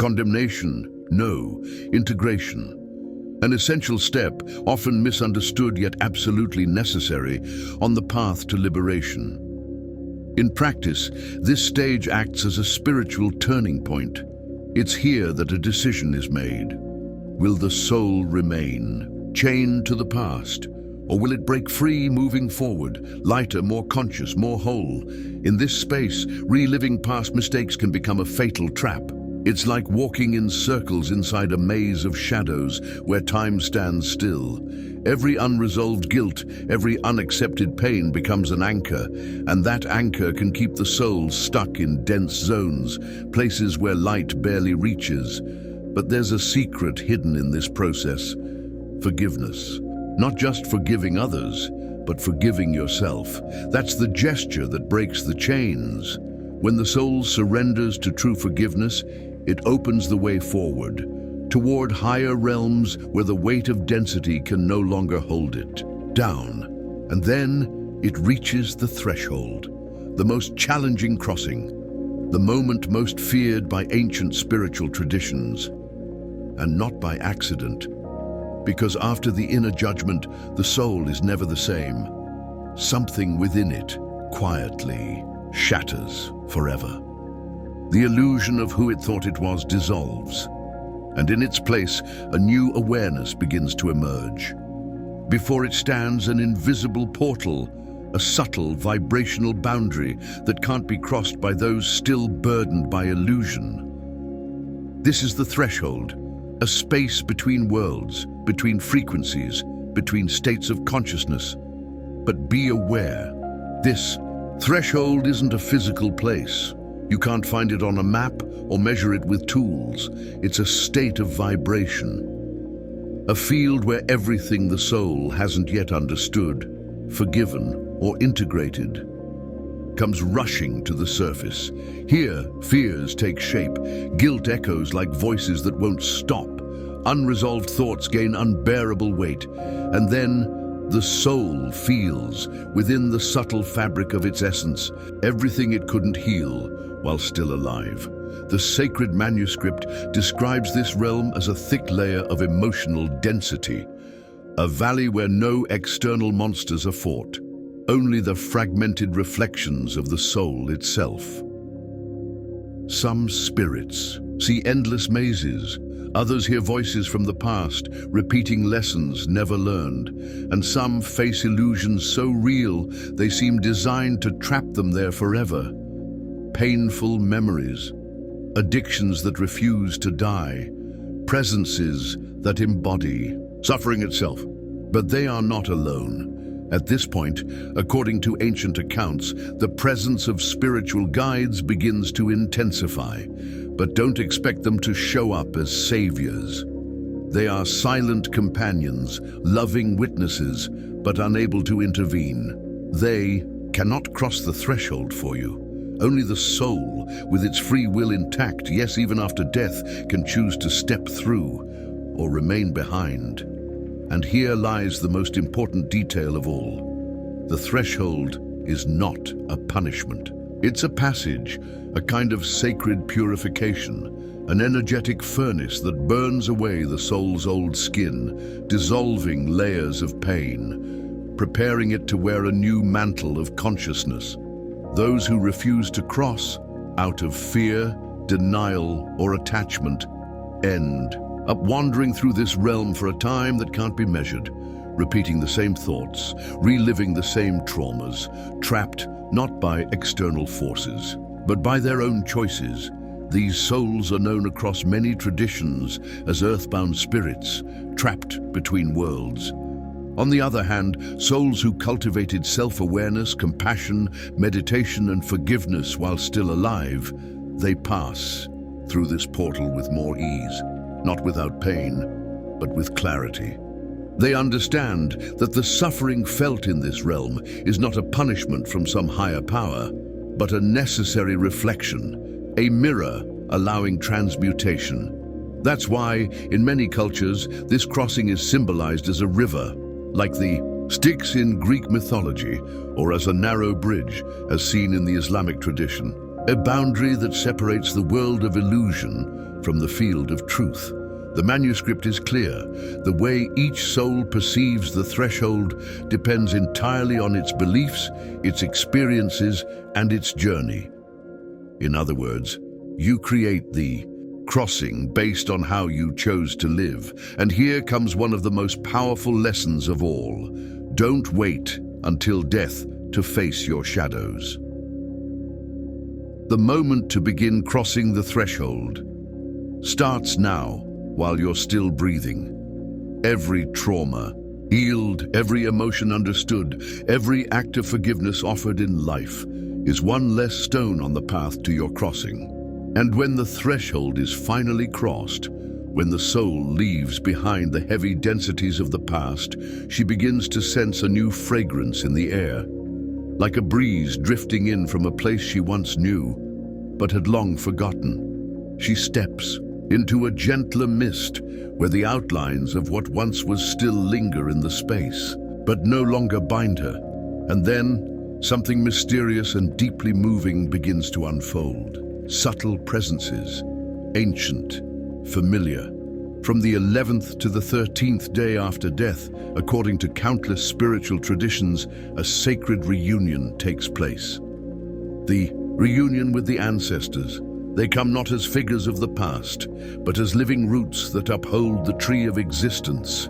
Condemnation, no. Integration. An essential step, often misunderstood yet absolutely necessary, on the path to liberation. In practice, this stage acts as a spiritual turning point. It's here that a decision is made. Will the soul remain, chained to the past? Or will it break free, moving forward, lighter, more conscious, more whole? In this space, reliving past mistakes can become a fatal trap. It's like walking in circles inside a maze of shadows where time stands still. Every unresolved guilt, every unaccepted pain becomes an anchor, and that anchor can keep the soul stuck in dense zones, places where light barely reaches. But there's a secret hidden in this process: forgiveness. Not just forgiving others, but forgiving yourself. That's the gesture that breaks the chains. When the soul surrenders to true forgiveness, it opens the way forward, toward higher realms where the weight of density can no longer hold it down. And then it reaches the threshold, the most challenging crossing, the moment most feared by ancient spiritual traditions. And not by accident. Because after the inner judgment, the soul is never the same. Something within it quietly shatters forever. The illusion of who it thought it was dissolves, and in its place, a new awareness begins to emerge. Before it stands an invisible portal, a subtle vibrational boundary that can't be crossed by those still burdened by illusion. This is the threshold, a space between worlds, between frequencies, between states of consciousness. But be aware, this threshold isn't a physical place. You can't find it on a map or measure it with tools. It's a state of vibration. A field where everything the soul hasn't yet understood, forgiven, or integrated comes rushing to the surface. Here, fears take shape, guilt echoes like voices that won't stop, unresolved thoughts gain unbearable weight, and then the soul feels, within the subtle fabric of its essence, everything it couldn't heal while still alive. The sacred manuscript describes this realm as a thick layer of emotional density, a valley where no external monsters are fought, only the fragmented reflections of the soul itself. Some spirits see endless mazes, others hear voices from the past, repeating lessons never learned, and some face illusions so real they seem designed to trap them there forever. Painful memories, addictions that refuse to die, presences that embody suffering itself. But they are not alone. At this point, according to ancient accounts, the presence of spiritual guides begins to intensify. But don't expect them to show up as saviors. They are silent companions, loving witnesses, but unable to intervene. They cannot cross the threshold for you. Only the soul, with its free will intact, yes, even after death, can choose to step through or remain behind. And here lies the most important detail of all. The threshold is not a punishment. It's a passage, a kind of sacred purification, an energetic furnace that burns away the soul's old skin, dissolving layers of pain, preparing it to wear a new mantle of consciousness. Those who refuse to cross, out of fear, denial, or attachment, end up wandering through this realm for a time that can't be measured, repeating the same thoughts, reliving the same traumas, trapped not by external forces, but by their own choices. These souls are known across many traditions as earthbound spirits, trapped between worlds. On the other hand, souls who cultivated self-awareness, compassion, meditation, and forgiveness while still alive, they pass through this portal with more ease, not without pain, but with clarity. They understand that the suffering felt in this realm is not a punishment from some higher power, but a necessary reflection, a mirror allowing transmutation. That's why, in many cultures, this crossing is symbolized as a river, like the Styx in Greek mythology, or as a narrow bridge, as seen in the Islamic tradition. a boundary that separates the world of illusion from the field of truth. The manuscript is clear. The way each soul perceives the threshold depends entirely on its beliefs, its experiences, and its journey. In other words, you create the crossing based on how you chose to live. And here comes one of the most powerful lessons of all. Don't wait until death to face your shadows. The moment to begin crossing the threshold starts now, while you're still breathing. Every trauma healed, every emotion understood, every act of forgiveness offered in life is one less stone on the path to your crossing. And when the threshold is finally crossed, when the soul leaves behind the heavy densities of the past, she begins to sense a new fragrance in the air, like a breeze drifting in from a place she once knew, but had long forgotten. She steps into a gentler mist where the outlines of what once was still linger in the space, but no longer bind her. And then something mysterious and deeply moving begins to unfold. Subtle presences, ancient, familiar. From the 11th to the 13th day after death, according to countless spiritual traditions, a sacred reunion takes place. The reunion with the ancestors. They come not as figures of the past, but as living roots that uphold the tree of existence,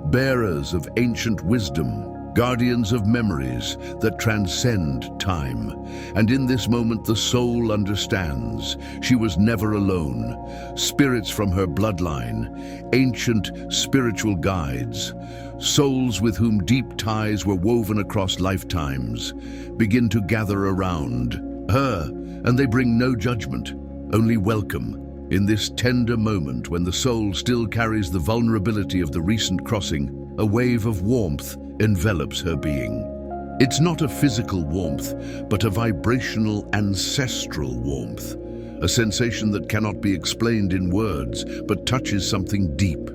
bearers of ancient wisdom, guardians of memories that transcend time. And in this moment the soul understands she was never alone. Spirits from her bloodline, ancient spiritual guides, souls with whom deep ties were woven across lifetimes, begin to gather around her, and they bring no judgment, only welcome. In this tender moment when the soul still carries the vulnerability of the recent crossing, a wave of warmth envelops her being. It's not a physical warmth, but a vibrational, ancestral warmth, a sensation that cannot be explained in words, but touches something deep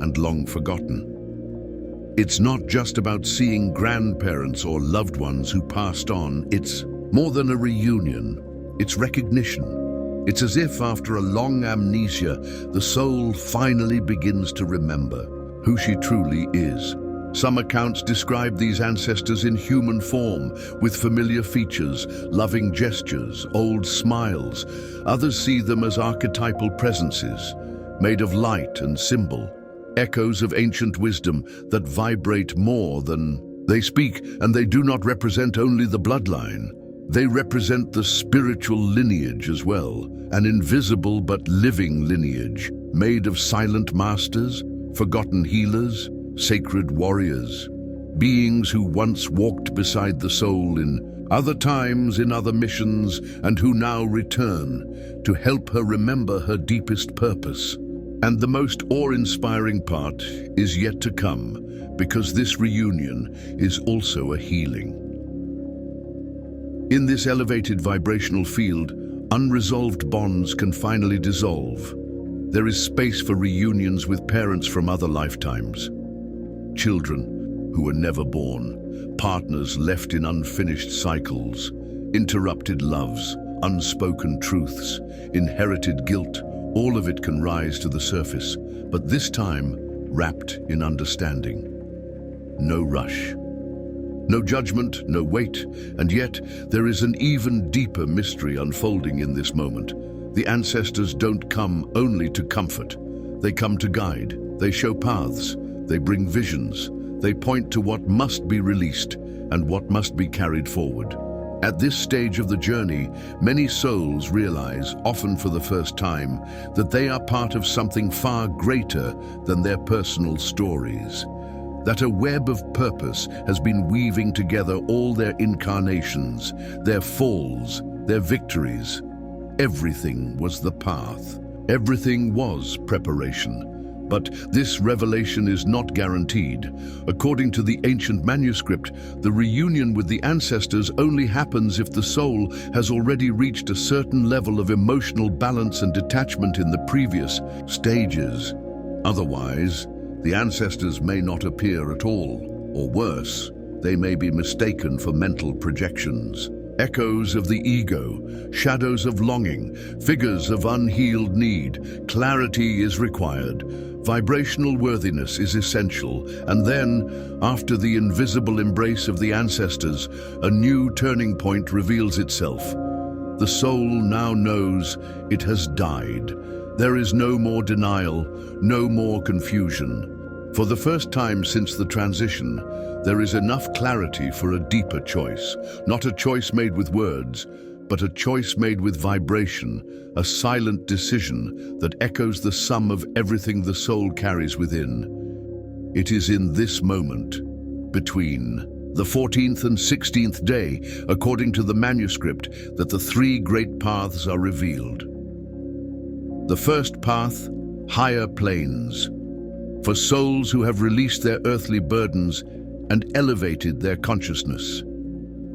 and long forgotten. It's not just about seeing grandparents or loved ones who passed on. It's more than a reunion. It's recognition. It's as if after a long amnesia, the soul finally begins to remember who she truly is. Some accounts describe these ancestors in human form, with familiar features, loving gestures, old smiles. Others see them as archetypal presences, made of light and symbol, echoes of ancient wisdom that vibrate more than they speak, and they do not represent only the bloodline. They represent the spiritual lineage as well, an invisible but living lineage, made of silent masters, forgotten healers, sacred warriors, beings who once walked beside the soul in other times, in other missions, and who now return to help her remember her deepest purpose. And the most awe-inspiring part is yet to come, because this reunion is also a healing. In this elevated vibrational field, unresolved bonds can finally dissolve. There is space for reunions with parents from other lifetimes, children who were never born, partners left in unfinished cycles, interrupted loves, unspoken truths, inherited guilt. All of it can rise to the surface, but this time wrapped in understanding. No rush. No judgment, no weight, and yet there is an even deeper mystery unfolding in this moment. The ancestors don't come only to comfort. They come to guide. They show paths. They bring visions. They point to what must be released and what must be carried forward. At this stage of the journey, many souls realize, often for the first time, that they are part of something far greater than their personal stories. That a web of purpose has been weaving together all their incarnations, their falls, their victories. Everything was the path. Everything was preparation. But this revelation is not guaranteed. According to the ancient manuscript, the reunion with the ancestors only happens if the soul has already reached a certain level of emotional balance and detachment in the previous stages. Otherwise, the ancestors may not appear at all, or worse, they may be mistaken for mental projections. Echoes of the ego, shadows of longing, figures of unhealed need. Clarity is required. Vibrational worthiness is essential. And then, after the invisible embrace of the ancestors, a new turning point reveals itself. The soul now knows it has died. There is no more denial, no more confusion. For the first time since the transition, there is enough clarity for a deeper choice. Not a choice made with words, but a choice made with vibration, a silent decision that echoes the sum of everything the soul carries within. It is in this moment, between the 14th and 16th day, according to the manuscript, that the three great paths are revealed. The first path, higher planes, for souls who have released their earthly burdens and elevated their consciousness.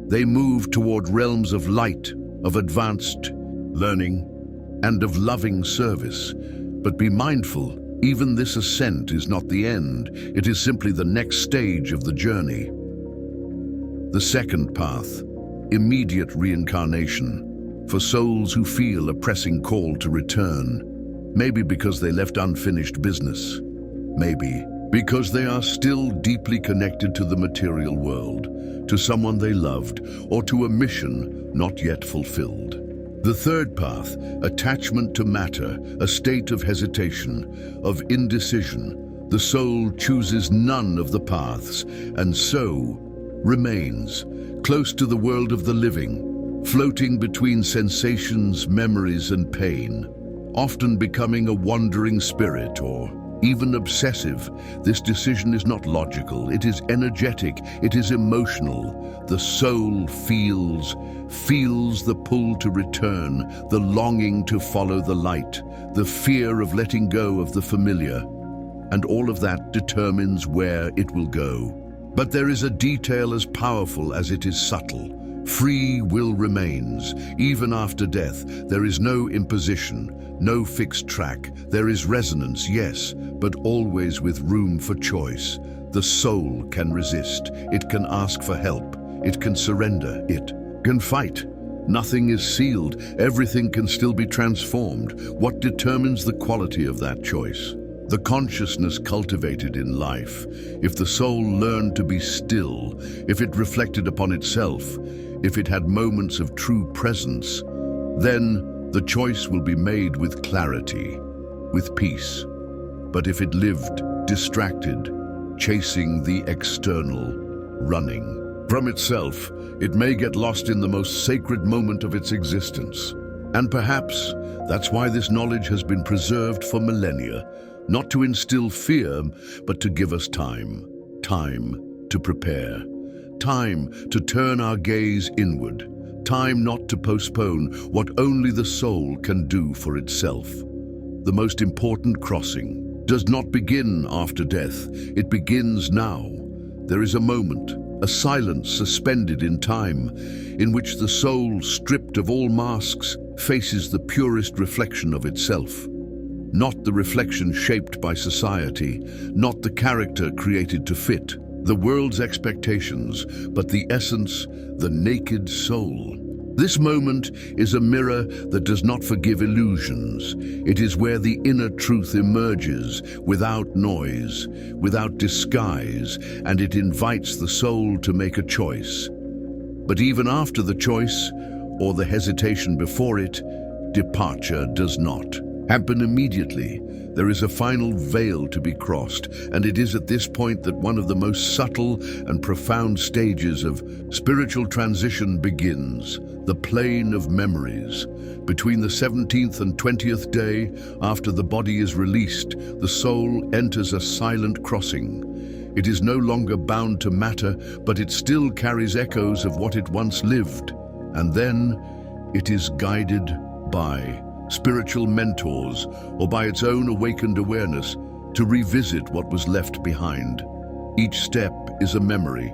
They move toward realms of light, of advanced learning, and of loving service. But be mindful, even this ascent is not the end. It is simply the next stage of the journey. The second path, immediate reincarnation, for souls who feel a pressing call to return. Maybe because they left unfinished business. Maybe because they are still deeply connected to the material world, to someone they loved, or to a mission not yet fulfilled. The third path, attachment to matter, a state of hesitation, of indecision. The soul chooses none of the paths, and so remains close to the world of the living, floating between sensations, memories, and pain, often becoming a wandering spirit or even obsessive. This decision is not logical, it is energetic, it is emotional. The soul feels the pull to return, the longing to follow the light, the fear of letting go of the familiar, and all of that determines where it will go. But there is a detail as powerful as it is subtle. Free will remains. Even after death, there is no imposition, no fixed track. There is resonance, yes, but always with room for choice. The soul can resist. It can ask for help. It can surrender. It can fight. Nothing is sealed. Everything can still be transformed. What determines the quality of that choice? The consciousness cultivated in life. If the soul learned to be still, if it reflected upon itself, if it had moments of true presence, then the choice will be made with clarity, with peace. But if it lived distracted, chasing the external, running from itself, it may get lost in the most sacred moment of its existence. And perhaps that's why this knowledge has been preserved for millennia. Not to instill fear, but to give us time to prepare, time to turn our gaze inward, time not to postpone what only the soul can do for itself. The most important crossing does not begin after death, it begins now. There is a moment, a silence suspended in time, in which the soul, stripped of all masks, faces the purest reflection of itself. Not the reflection shaped by society, not the character created to fit the world's expectations, but the essence, the naked soul. This moment is a mirror that does not forgive illusions. It is where the inner truth emerges, without noise, without disguise, and it invites the soul to make a choice. But even after the choice, or the hesitation before it, departure does not happen immediately. There is a final veil to be crossed, and it is at this point that one of the most subtle and profound stages of spiritual transition begins, the plane of memories. Between the 17th and 20th day, after the body is released, the soul enters a silent crossing. It is no longer bound to matter, but it still carries echoes of what it once lived. And then it is guided by spiritual mentors, or by its own awakened awareness, to revisit what was left behind. Each step is a memory,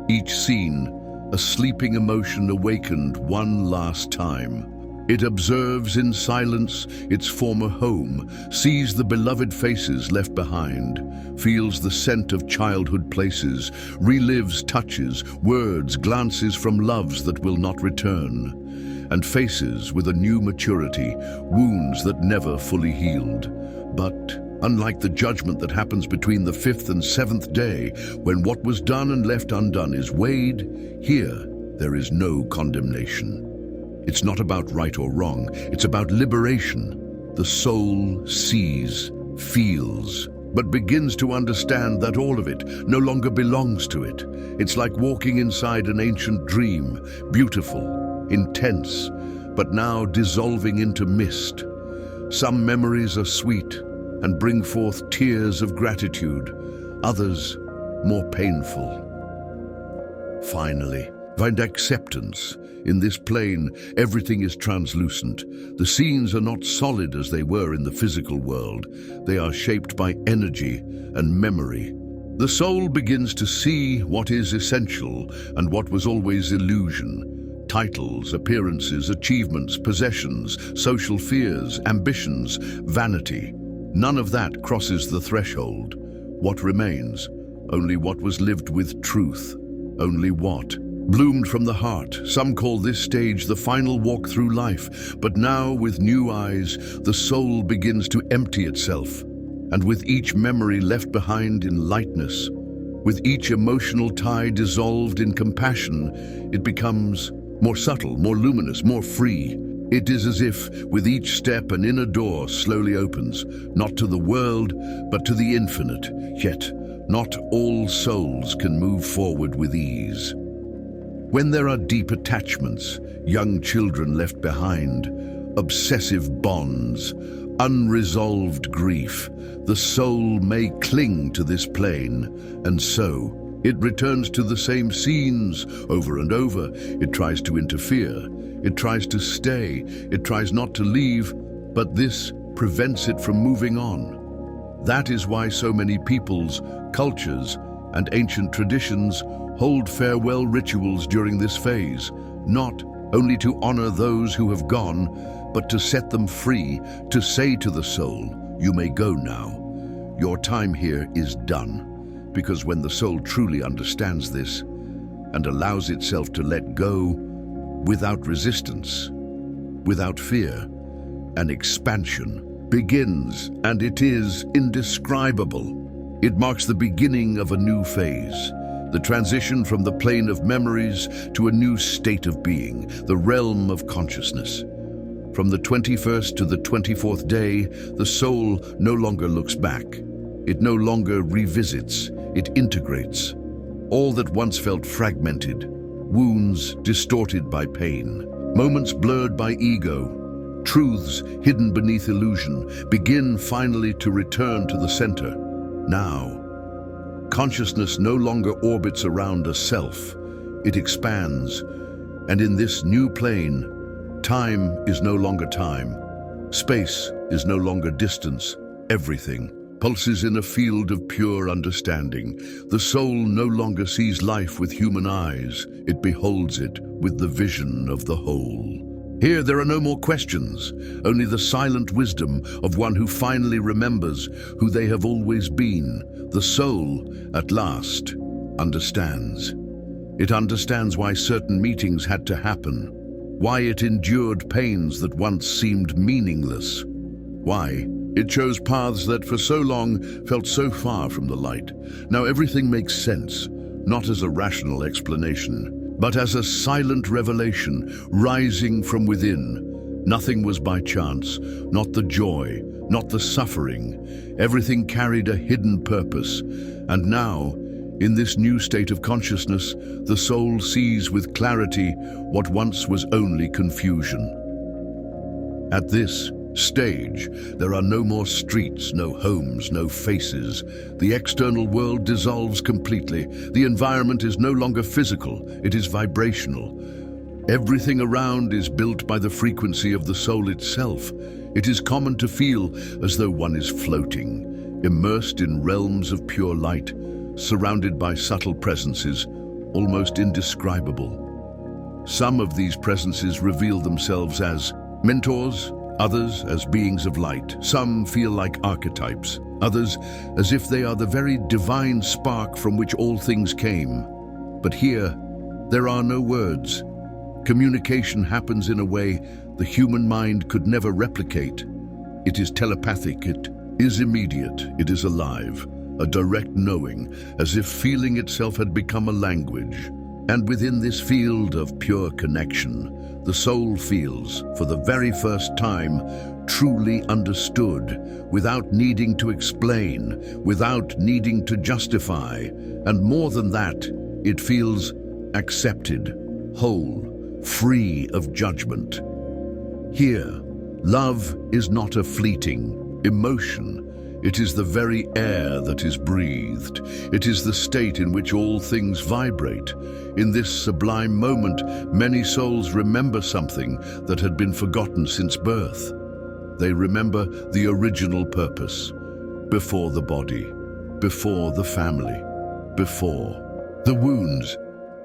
each scene a sleeping emotion awakened one last time. It observes in silence its former home, sees the beloved faces left behind, feels the scent of childhood places, relives touches, words, glances from loves that will not return, and faces with a new maturity, wounds that never fully healed. But unlike the judgment that happens between the 5th and 7th day, when what was done and left undone is weighed, here there is no condemnation. It's not about right or wrong, it's about liberation. The soul sees, feels, but begins to understand that all of it no longer belongs to it. It's like walking inside an ancient dream, beautiful, intense, but now dissolving into mist. Some memories are sweet and bring forth tears of gratitude, others more painful. Finally, find acceptance. In this plane, everything is translucent. The scenes are not solid as they were in the physical world. They are shaped by energy and memory. The soul begins to see what is essential and what was always illusion. Titles, appearances, achievements, possessions, social fears, ambitions, vanity. None of that crosses the threshold. What remains? Only what was lived with truth. Only what bloomed from the heart. Some call this stage the final walk through life, but now with new eyes, the soul begins to empty itself. And with each memory left behind in lightness, with each emotional tie dissolved in compassion, it becomes more subtle, more luminous, more free. It is as if, with each step, an inner door slowly opens, not to the world, but to the infinite. Yet, not all souls can move forward with ease. When there are deep attachments, young children left behind, obsessive bonds, unresolved grief, the soul may cling to this plane, and so it returns to the same scenes over and over. It tries to interfere, it tries to stay, it tries not to leave, but this prevents it from moving on. That is why so many peoples, cultures, and ancient traditions hold farewell rituals during this phase, not only to honor those who have gone, but to set them free, to say to the soul, "You may go now. Your time here is done." Because when the soul truly understands this and allows itself to let go without resistance, without fear, an expansion begins, and it is indescribable. It marks the beginning of a new phase, the transition from the plane of memories to a new state of being, the realm of consciousness. From the 21st to the 24th day, the soul no longer looks back. It no longer revisits, it integrates. All that once felt fragmented, wounds distorted by pain, moments blurred by ego, truths hidden beneath illusion, begin finally to return to the center. Now, consciousness no longer orbits around a self, it expands, and in this new plane, time is no longer time, space is no longer distance, everything pulses in a field of pure understanding. The soul no longer sees life with human eyes, it beholds it with the vision of the whole. Here there are no more questions, only the silent wisdom of one who finally remembers who they have always been. The soul, at last, understands. It understands why certain meetings had to happen, why it endured pains that once seemed meaningless, why it chose paths that for so long felt so far from the light. Now everything makes sense, not as a rational explanation, but as a silent revelation rising from within. Nothing was by chance, not the joy, not the suffering. Everything carried a hidden purpose. And now, in this new state of consciousness, the soul sees with clarity what once was only confusion. At this stage, there are no more streets, no homes, no faces. The external world dissolves completely. The environment is no longer physical, it is vibrational. Everything around is built by the frequency of the soul itself. It is common to feel as though one is floating, immersed in realms of pure light, surrounded by subtle presences, almost indescribable. Some of these presences reveal themselves as Mentors, others as beings of light. Some feel like archetypes, others as if they are the very divine spark from which all things came. But here, there are no words. Communication happens in a way the human mind could never replicate. It is telepathic, it is immediate, it is alive, a direct knowing, as if feeling itself had become a language. And within this field of pure connection, the soul feels, for the very first time, truly understood, without needing to explain, without needing to justify. And more than that, it feels accepted, whole, free of judgment. Here, love is not a fleeting emotion. It is the very air that is breathed. It is the state in which all things vibrate. In this sublime moment, many souls remember something that had been forgotten since birth. They remember the original purpose, before the body, before the family, before the wounds.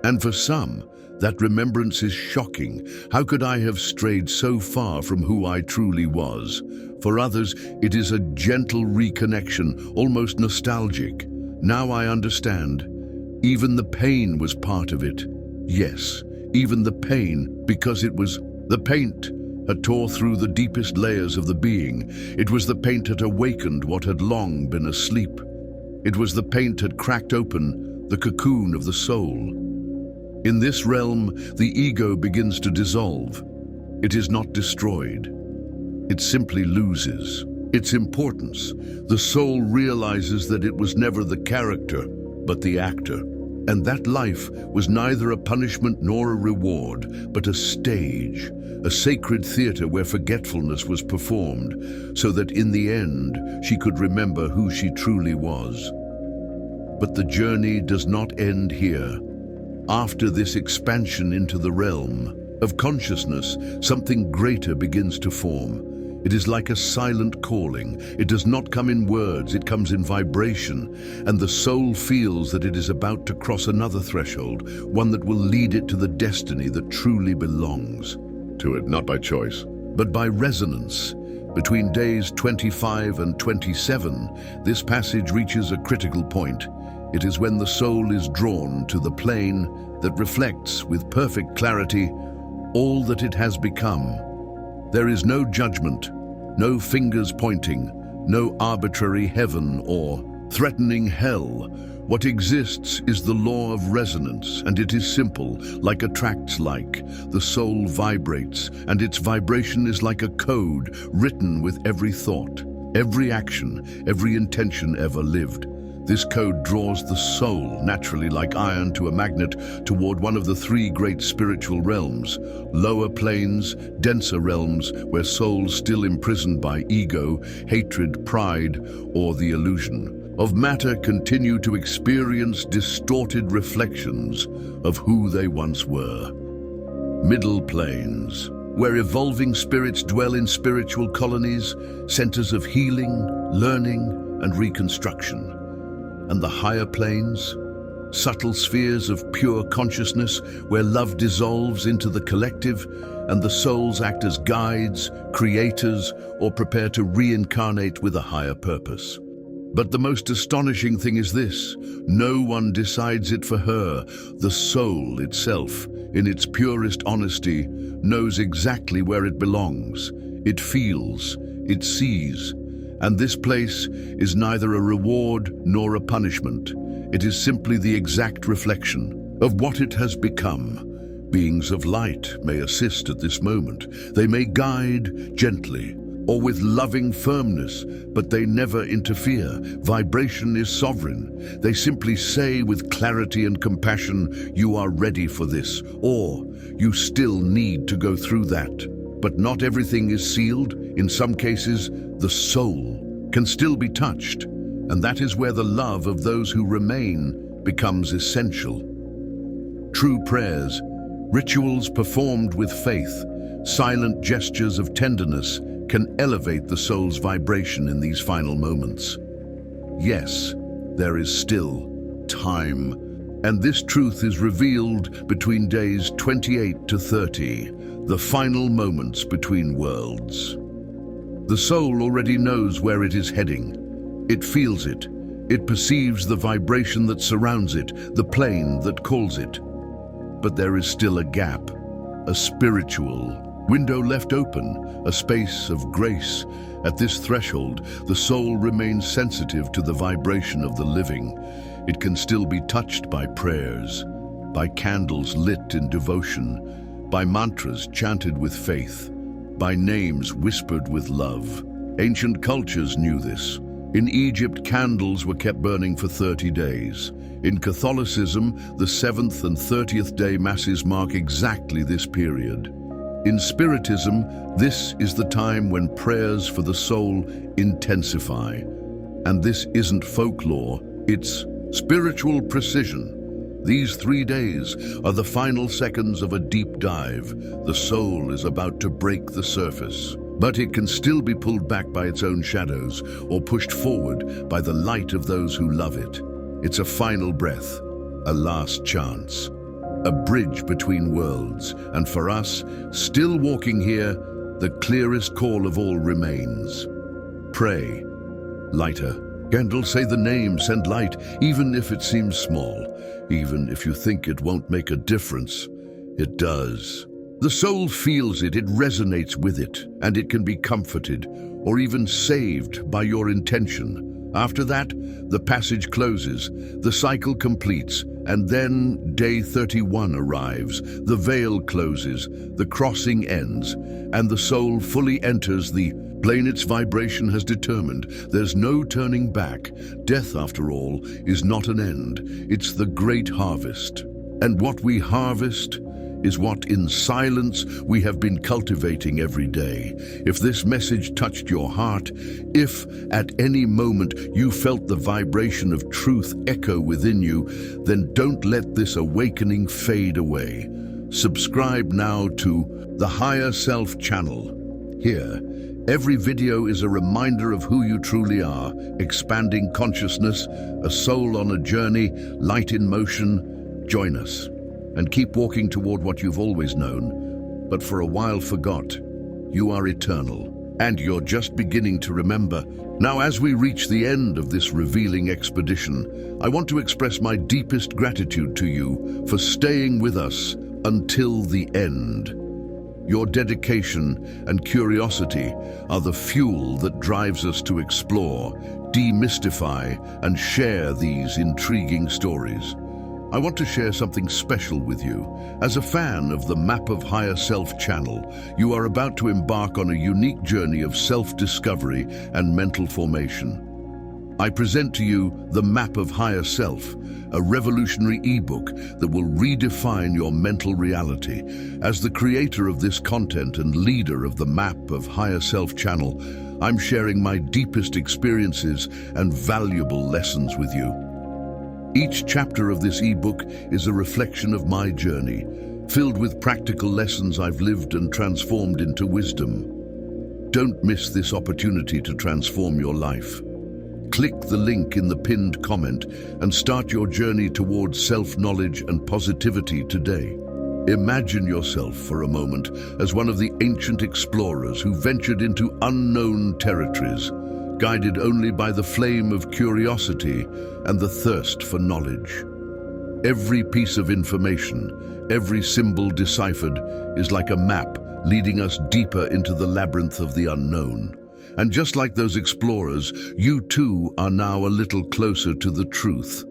And for some, that remembrance is shocking. How could I have strayed so far from who I truly was? For others, it is a gentle reconnection, almost nostalgic. Now I understand. Even the pain was part of it. Yes, even the pain, because it was the paint had tore through the deepest layers of the being. It was the paint that awakened what had long been asleep. It was the paint that cracked open the cocoon of the soul. In this realm, the ego begins to dissolve. It is not destroyed. It simply loses its importance. The soul realizes that it was never the character, but the actor. And that life was neither a punishment nor a reward, but a stage, a sacred theater where forgetfulness was performed, so that in the end, she could remember who she truly was. But the journey does not end here. After this expansion into the realm of consciousness, something greater begins to form. It is like a silent calling. It does not come in words, it comes in vibration, and the soul feels that it is about to cross another threshold, one that will lead it to the destiny that truly belongs to it, not by choice, but by resonance. Between days 25 and 27, this passage reaches a critical point. It is when the soul is drawn to the plane that reflects with perfect clarity all that it has become. There is no judgment, no fingers pointing, no arbitrary heaven or threatening hell. What exists is the law of resonance, and it is simple, like attracts like. The soul vibrates, and its vibration is like a code written with every thought, every action, every intention ever lived. This code draws the soul, naturally like iron to a magnet, toward one of the three great spiritual realms, lower planes, denser realms where souls still imprisoned by ego, hatred, pride, or the illusion of matter continue to experience distorted reflections of who they once were. Middle planes, where evolving spirits dwell in spiritual colonies, centers of healing, learning, and reconstruction. And the higher planes, subtle spheres of pure consciousness where love dissolves into the collective and the souls act as guides, creators, or prepare to reincarnate with a higher purpose. But the most astonishing thing is this: no one decides it for her. The soul itself, in its purest honesty, knows exactly where it belongs. It feels, it sees. And this place is neither a reward nor a punishment. It is simply the exact reflection of what it has become. Beings of light may assist at this moment. They may guide gently or with loving firmness, but they never interfere. Vibration is sovereign. They simply say with clarity and compassion, "You are ready for this," or "You still need to go through that." But not everything is sealed. In some cases, the soul can still be touched, and that is where the love of those who remain becomes essential. True prayers, rituals performed with faith, silent gestures of tenderness can elevate the soul's vibration in these final moments. Yes, there is still time And this truth is revealed between days 28 to 30, the final moments between worlds. The soul already knows where it is heading. It feels it. It perceives the vibration that surrounds it, the plane that calls it. But there is still a gap, a spiritual window left open, a space of grace. At this threshold, the soul remains sensitive to the vibration of the living. It can still be touched by prayers, by candles lit in devotion, by mantras chanted with faith, by names whispered with love. Ancient cultures knew this. In Egypt, candles were kept burning for 30 days. In Catholicism, the 7th and 30th day masses mark exactly this period. In Spiritism, this is the time when prayers for the soul intensify. And this isn't folklore, it's spiritual precision. These 3 days are the final seconds of a deep dive. The soul is about to break the surface, but it can still be pulled back by its own shadows or pushed forward by the light of those who love it. It's a final breath, a last chance, a bridge between worlds. And for us, still walking here, the clearest call of all remains. Pray. Lighter. Candles say the name, send light, even if it seems small, even if you think it won't make a difference. It does. The soul feels it, it resonates with it, and it can be comforted or even saved by your intention. After that, the passage closes, the cycle completes, and then day 31 arrives, the veil closes, the crossing ends, and the soul fully enters the plane its vibration has determined. There's no turning back. Death, after all, is not an end. It's the great harvest. And what we harvest is what in silence we have been cultivating every day. If this message touched your heart, if at any moment you felt the vibration of truth echo within you, then don't let this awakening fade away. Subscribe now to the Higher Self channel. Here, every video is a reminder of who you truly are, expanding consciousness, a soul on a journey, light in motion. Join us and keep walking toward what you've always known, but for a while forgot. You are eternal, and you're just beginning to remember. Now, as we reach the end of this revealing expedition, I want to express my deepest gratitude to you for staying with us until the end. Your dedication and curiosity are the fuel that drives us to explore, demystify, and share these intriguing stories. I want to share something special with you. As a fan of the Map of Higher Self channel, you are about to embark on a unique journey of self-discovery and mental formation. I present to you the Map of Higher Self, a revolutionary ebook that will redefine your mental reality. As the creator of this content and leader of the Map of Higher Self channel, I'm sharing my deepest experiences and valuable lessons with you. Each chapter of this ebook is a reflection of my journey, filled with practical lessons I've lived and transformed into wisdom. Don't miss this opportunity to transform your life. Click the link in the pinned comment and start your journey towards self-knowledge and positivity today. Imagine yourself for a moment as one of the ancient explorers who ventured into unknown territories, guided only by the flame of curiosity and the thirst for knowledge. Every piece of information, every symbol deciphered, is like a map leading us deeper into the labyrinth of the unknown. And just like those explorers, you too are now a little closer to the truth,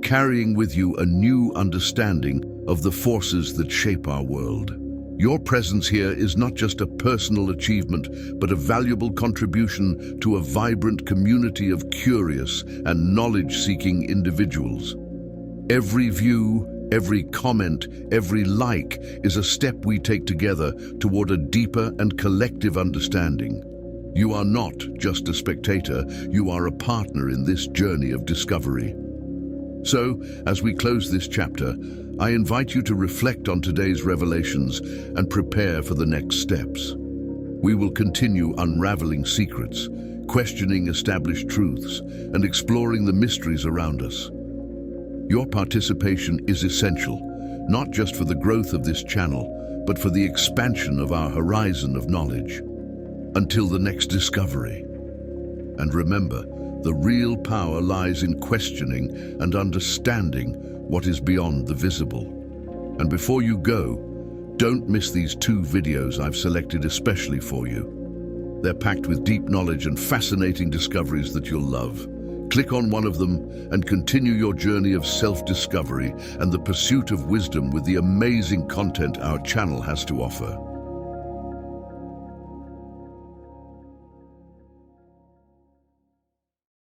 carrying with you a new understanding of the forces that shape our world. Your presence here is not just a personal achievement, but a valuable contribution to a vibrant community of curious and knowledge-seeking individuals. Every view, every comment, every like is a step we take together toward a deeper and collective understanding. You are not just a spectator, you are a partner in this journey of discovery. So, as we close this chapter, I invite you to reflect on today's revelations and prepare for the next steps. We will continue unraveling secrets, questioning established truths, and exploring the mysteries around us. Your participation is essential, not just for the growth of this channel, but for the expansion of our horizon of knowledge. Until the next discovery. And remember, the real power lies in questioning and understanding what is beyond the visible. And before you go, don't miss these 2 videos I've selected especially for you. They're packed with deep knowledge and fascinating discoveries that you'll love. Click on one of them and continue your journey of self-discovery and the pursuit of wisdom with the amazing content our channel has to offer.